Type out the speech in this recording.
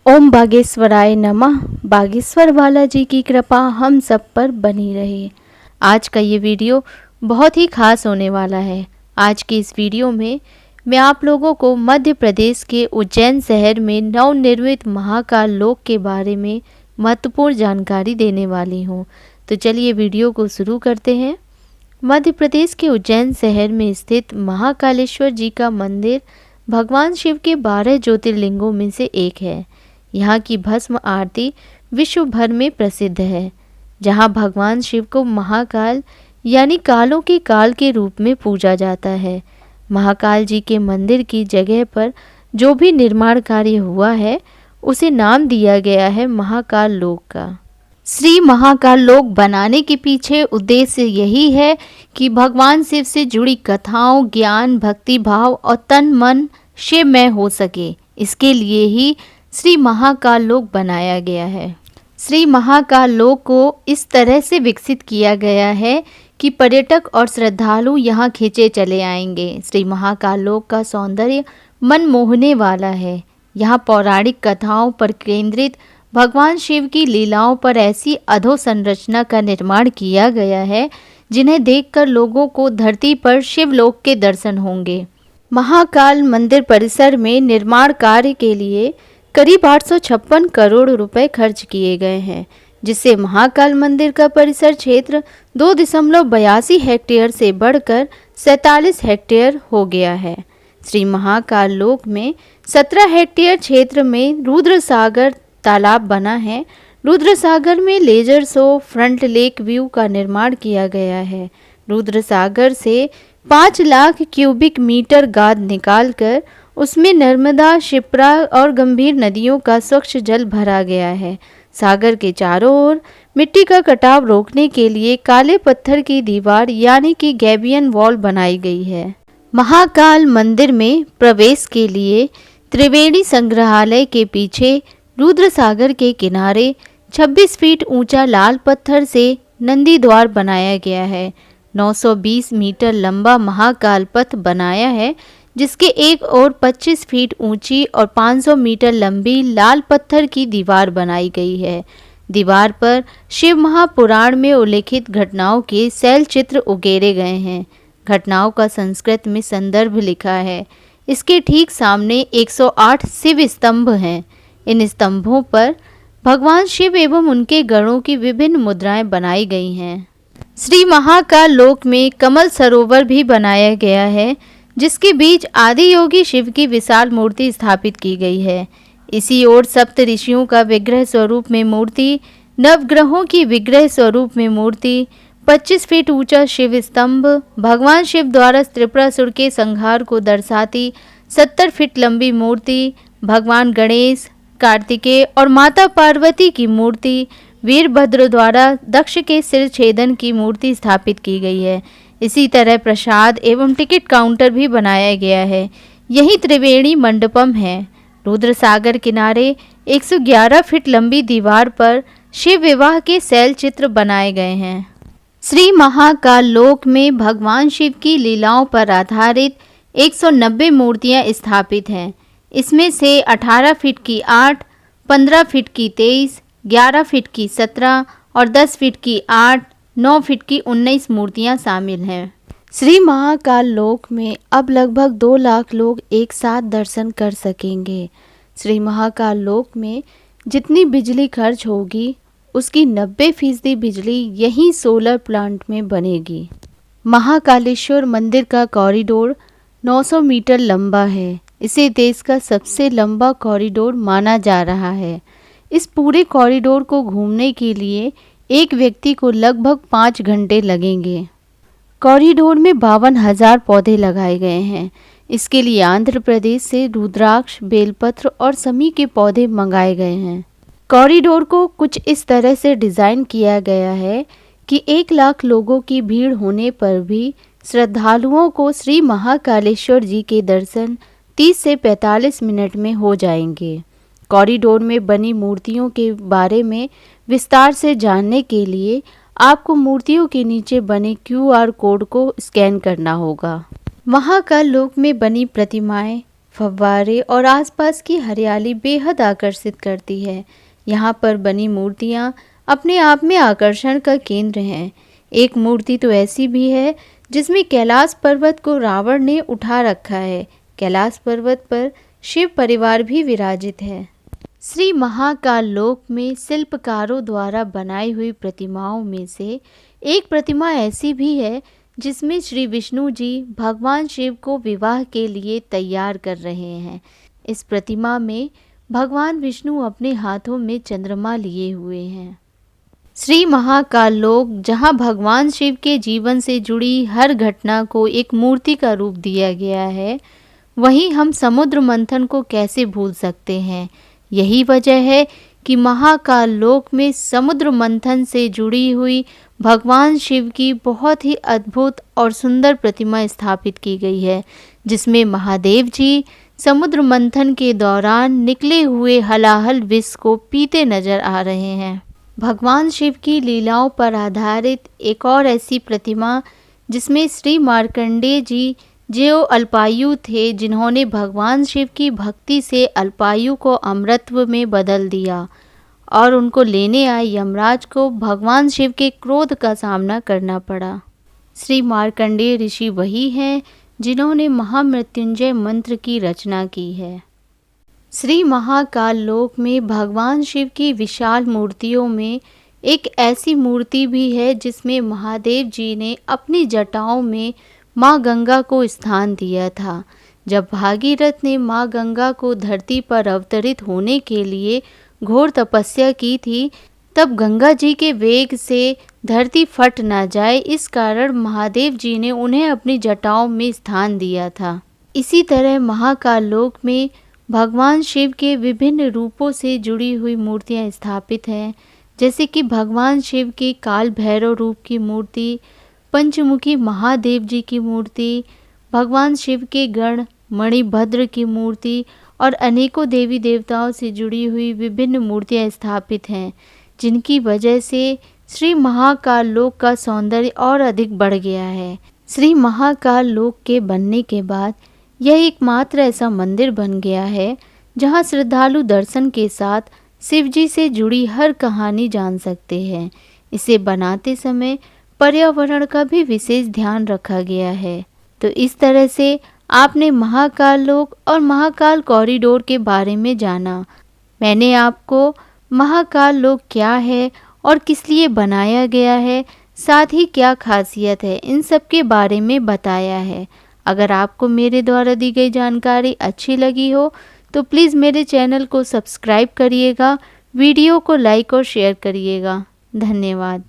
ओम बागेश्वराय नमः। बागेश्वर बालाजी की कृपा हम सब पर बनी रहे। आज का ये वीडियो बहुत ही खास होने वाला है। आज की इस वीडियो में मैं आप लोगों को मध्य प्रदेश के उज्जैन शहर में नवनिर्मित महाकाल लोक के बारे में महत्वपूर्ण जानकारी देने वाली हूँ। तो चलिए वीडियो को शुरू करते हैं। मध्य प्रदेश के उज्जैन शहर में स्थित महाकालेश्वर जी का मंदिर भगवान शिव के 12 ज्योतिर्लिंगों में से एक है। यहाँ की भस्म आरती विश्व भर में प्रसिद्ध है, जहाँ भगवान शिव को महाकाल यानी कालों के काल के रूप में पूजा जाता है। महाकाल जी के मंदिर की जगह पर जो भी निर्माण कार्य हुआ है उसे नाम दिया गया है महाकाल लोक का। श्री महाकाल लोक बनाने के पीछे उद्देश्य यही है कि भगवान शिव से जुड़ी कथाओं, ज्ञान, भक्ति भाव और तन मन शिवमय हो सके। इसके लिए ही श्री महाकाल लोक बनाया गया है। श्री महाकाल लोक को इस तरह से विकसित किया गया है कि पर्यटक और श्रद्धालु यहाँ खींचे चले आएंगे। श्री महाकाल लोक का सौंदर्य मन मोहने वाला है। यहाँ पौराणिक कथाओं पर केंद्रित भगवान शिव की लीलाओं पर ऐसी अधोसंरचना का निर्माण किया गया है जिन्हें देखकर लोगों को धरती पर शिवलोक के दर्शन होंगे। महाकाल मंदिर परिसर में निर्माण कार्य के लिए करीब 856 करोड़ रुपए खर्च किए गए हैं, जिससे महाकाल मंदिर का परिसर क्षेत्र 2.82 हेक्टेयर से बढ़कर 47 हेक्टेयर हो गया है। श्री महाकाल लोक में 17 हेक्टेयर क्षेत्र में रुद्र सागर तालाब बना है। रुद्र सागर में laser show front lake view का निर्माण किया गया है। रुद्र सागर से 5 लाख क्यूबिक मीटर गाद निकालकर उसमें नर्मदा, शिप्रा और गंभीर नदियों का स्वच्छ जल भरा गया है। सागर के चारों ओर मिट्टी का कटाव रोकने के लिए काले पत्थर की दीवार यानी कि गैबियन वॉल बनाई गई है। महाकाल मंदिर में प्रवेश के लिए त्रिवेणी संग्रहालय के पीछे रुद्र सागर के किनारे 26 फीट ऊंचा लाल पत्थर से नंदी द्वार बनाया गया है। 920 मीटर लंबा महाकाल पथ बनाया है, जिसके एक ओर 25 फीट ऊंची और 500 मीटर लंबी लाल पत्थर की दीवार बनाई गई है। दीवार पर शिव महापुराण में उल्लेखित घटनाओं के शैल चित्र उकेरे गए हैं। घटनाओं का संस्कृत में संदर्भ लिखा है। इसके ठीक सामने 108 शिव स्तंभ हैं। इन स्तंभों पर भगवान शिव एवं उनके गणों की विभिन्न मुद्राएं बनाई गई हैं। श्री महाकाल लोक में कमल सरोवर भी बनाया गया है, जिसके बीच आदि योगी शिव की विशाल मूर्ति स्थापित की गई है। इसी ओर सप्त ऋषियों का विग्रह स्वरूप में मूर्ति, नवग्रहों की विग्रह स्वरूप में मूर्ति, 25 फीट ऊंचा शिव स्तंभ, भगवान शिव द्वारा त्रिपुरासुर के संहार को दर्शाती 70 फीट लंबी मूर्ति, भगवान गणेश, कार्तिकेय और माता पार्वती की मूर्ति, वीरभद्र द्वारा दक्ष के सिर छेदन की मूर्ति स्थापित की गई है। इसी तरह प्रसाद एवं टिकट काउंटर भी बनाया गया है। यही त्रिवेणी मंडपम है। रुद्र सागर किनारे 111 फीट लंबी दीवार पर शिव विवाह के शैल चित्र बनाए गए हैं। श्री महाकाल लोक में भगवान शिव की लीलाओं पर आधारित 190 मूर्तियां स्थापित हैं। इसमें से 18 फीट की 8, 15 फीट की 23, 11 फीट की 17 और 10 फीट की 8, 9 फीट की 19 मूर्तियां शामिल हैं। श्री महाकाल लोक में अब लगभग 2 लाख लोग एक साथ दर्शन कर सकेंगे। श्री महाकाल लोक में जितनी बिजली खर्च होगी उसकी 90% बिजली यहीं सोलर प्लांट में बनेगी। महाकालेश्वर मंदिर का कॉरिडोर 900 मीटर लंबा है। इसे देश का सबसे लंबा कॉरिडोर माना जा रहा है। इस पूरे कॉरिडोर को घूमने के लिए एक व्यक्ति को लगभग 5 घंटे लगेंगे। कॉरिडोर में 52,000 पौधे लगाए गए हैं। इसके लिए आंध्र प्रदेश से रुद्राक्ष, बेलपत्र और समी के पौधे मंगाए गए हैं। कॉरिडोर को कुछ इस तरह से डिज़ाइन किया गया है कि 1 लाख लोगों की भीड़ होने पर भी श्रद्धालुओं को श्री महाकालेश्वर जी के दर्शन 30 से 45 मिनट में हो जाएंगे। कॉरिडोर में बनी मूर्तियों के बारे में विस्तार से जानने के लिए आपको मूर्तियों के नीचे बने QR कोड को स्कैन करना होगा। महाकाल लोक में बनी प्रतिमाएं फव्वारे और आसपास की हरियाली बेहद आकर्षित करती है। यहाँ पर बनी मूर्तियाँ अपने आप में आकर्षण का केंद्र हैं। एक मूर्ति तो ऐसी भी है जिसमें कैलाश पर्वत को रावण ने उठा रखा है। कैलाश पर्वत पर शिव परिवार भी विराजित है। श्री महाकाल लोक में शिल्पकारों द्वारा बनाई हुई प्रतिमाओं में से एक प्रतिमा ऐसी भी है जिसमें श्री विष्णु जी भगवान शिव को विवाह के लिए तैयार कर रहे हैं। इस प्रतिमा में भगवान विष्णु अपने हाथों में चंद्रमा लिए हुए हैं। श्री महाकाल लोक जहां भगवान शिव के जीवन से जुड़ी हर घटना को एक मूर्ति का रूप दिया गया है, वहीं हम समुद्र मंथन को कैसे भूल सकते हैं। यही वजह है कि महाकाल लोक में समुद्र मंथन से जुड़ी हुई भगवान शिव की बहुत ही अद्भुत और सुंदर प्रतिमा स्थापित की गई है, जिसमें महादेव जी समुद्र मंथन के दौरान निकले हुए हलाहल विष को पीते नजर आ रहे हैं। भगवान शिव की लीलाओं पर आधारित एक और ऐसी प्रतिमा जिसमें श्री मार्कंडेय जी जो अल्पायु थे, जिन्होंने भगवान शिव की भक्ति से अल्पायु को अमरत्व में बदल दिया और उनको लेने आए यमराज को भगवान शिव के क्रोध का सामना करना पड़ा। श्री मार्कंडेय ऋषि वही हैं जिन्होंने महामृत्युंजय मंत्र की रचना की है। श्री महाकाल लोक में भगवान शिव की विशाल मूर्तियों में एक ऐसी मूर्ति भी है जिसमें महादेव जी ने अपनी जटाओं में माँ गंगा को स्थान दिया था। जब भागीरथ ने माँ गंगा को धरती पर अवतरित होने के लिए घोर तपस्या की थी, तब गंगा जी के वेग से धरती फट ना जाए, इस कारण महादेव जी ने उन्हें अपनी जटाओं में स्थान दिया था। इसी तरह महाकाल लोक में भगवान शिव के विभिन्न रूपों से जुड़ी हुई मूर्तियां स्थापित हैं, जैसे कि भगवान शिव के काल भैरव रूप की मूर्ति, पंचमुखी महादेव जी की मूर्ति, भगवान शिव के गण मणिभद्र की मूर्ति और अनेकों देवी देवताओं से जुड़ी हुई विभिन्न मूर्तियां स्थापित हैं, जिनकी वजह से श्री महाकाल लोक का सौंदर्य और अधिक बढ़ गया है। श्री महाकाल लोक के बनने के बाद यह एकमात्र ऐसा मंदिर बन गया है जहां श्रद्धालु दर्शन के साथ शिव जी से जुड़ी हर कहानी जान सकते हैं। इसे बनाते समय पर्यावरण का भी विशेष ध्यान रखा गया है। तो इस तरह से आपने महाकाल लोक और महाकाल कॉरिडोर के बारे में जाना। मैंने आपको महाकाल लोक क्या है और किस लिए बनाया गया है, साथ ही क्या खासियत है, इन सब के बारे में बताया है। अगर आपको मेरे द्वारा दी गई जानकारी अच्छी लगी हो तो प्लीज़ मेरे चैनल को सब्सक्राइब करिएगा, वीडियो को लाइक और शेयर करिएगा। धन्यवाद।